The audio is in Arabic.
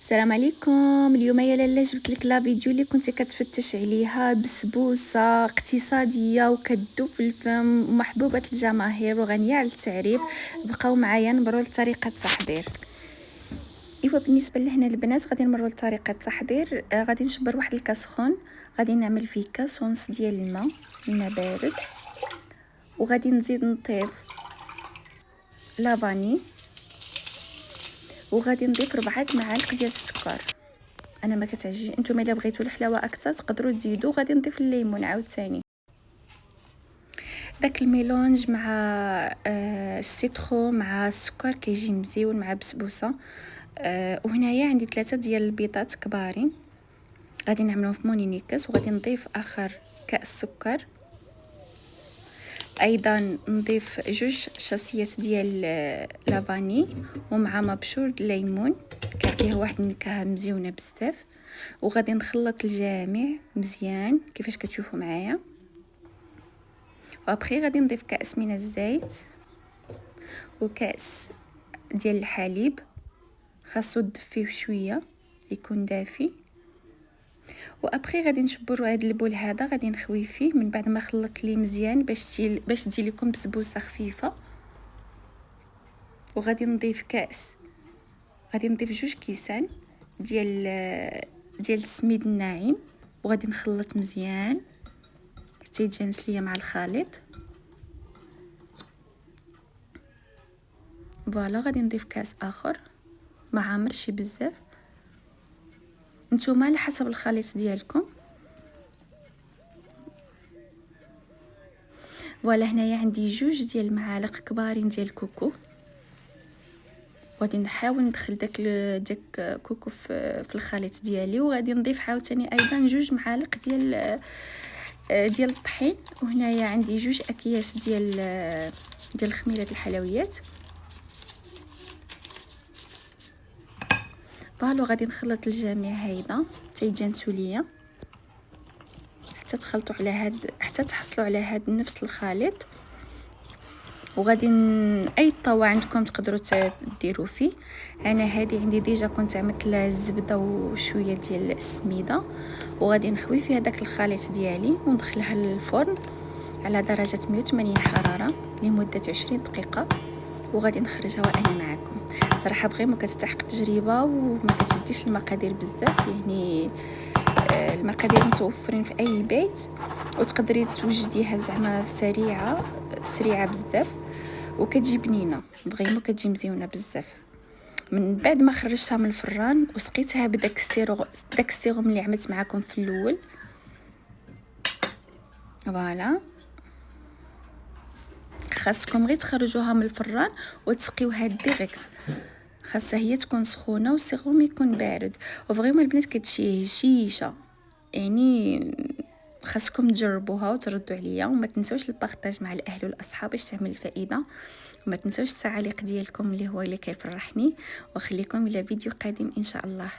السلام عليكم. اليوم يا لاله جبت لك لا فيديو اللي كنتي كتفتش عليها، بسبوسه اقتصاديه وكتذوب في الفم ومحبوبه الجماهير وغنيه على التعريف. بقاو معايا نمروا لطريقه التحضير. ايوا بالنسبه لهنا البنات غادي نمروا لطريقه التحضير. غادي نشبر واحد الكاس خون، غادي نعمل فيه كاس ونص ديال الماء بارد، وغادي نزيد نطيب لافاني، وغادي نضيف 4 معالق ديال السكر. انا ما كتعجبني، نتوما الا بغيتوا الحلاوه اكثر تقدروا تزيدوا. غادي نضيف الليمون عاوتاني. داك الميلونج مع السيترو مع السكر كيجي مزيون مع بسبوسه. وهنايا عندي 3 ديال البيضات كبارين، غادي نعملهم في مونينيكس، وغادي نضيف اخر كاس سكر. ايضا نضيف 2 شاسيات ديال لافاني ومع مبشور الليمون كيعطيه واحد النكهه مزيونه بزاف. وغادي نخلط الجميع مزيان كيفاش كتشوفوا معايا. وابخي غادي نضيف كاس من الزيت وكاس ديال الحليب، خاصو تدفيه شويه يكون دافي. وابخي غادي نشبروا هذا البول هذا، غادي نخوي فيه من بعد ما خلطت ليه مزيان باش تجي لكم بسبوسه خفيفه. وغادي نضيف غادي نضيف 2 كيسان ديال السميد الناعم، وغادي نخلط مزيان حتى يتجانس ليا مع الخليط. فوالا غادي نضيف كاس اخر ما عامرش بزاف، نتوما على حسب الخليط ديالكم. فوالا هنايا عندي 2 ديال المعالق كبارين ديال الكوكو، غادي نحاول ندخل داك كوكو في الخليط ديالي. وغادي نضيف عاوتاني ايضا 2 معالق ديال الطحين. وهنايا عندي 2 اكياس ديال خميره الحلويات. فالو غادي نخلط الجميع هيدا حتى يتجانسوا ليا، حتى تحصلوا على هاد نفس الخليط. وغادي اي طاوه عندكم تقدروا ديروا فيه. انا هذه عندي ديجا كنت عملت لها الزبده وشويه ديال السميده، وغادي نخوي فيها داك الخليط ديالي وندخلها للفرن على درجه 180 حراره لمده 20 دقيقه، وغادي نخرجها وانا معكم. صراحه فريمون كتستحق تجربه وما كتديش المقادير بزاف، يعني المقادير متوفرين في اي بيت وتقدري توجديها زعما سريعه بزاف، وكتجي بنينه فريمون كتجي مزيونه بزاف. من بعد ما خرجتها من الفران وسقيتها بداك السيروم اللي عملت معكم في الاول. فوالا خاصكم غير تخرجوها من الفران وتسقيوها ديريكت، خاصها هي تكون سخونه والسيروم يكون بارد. وفريمون البنات كتشي هشيشه، يعني خاصكم تجربوها وتردوا عليا. وما تنسوش البارطاج مع الاهل والاصحاب باش تعمل الفائده. وما تنسوش التعليق ديالكم اللي كيفرحني. وخليكم الى فيديو قادم ان شاء الله.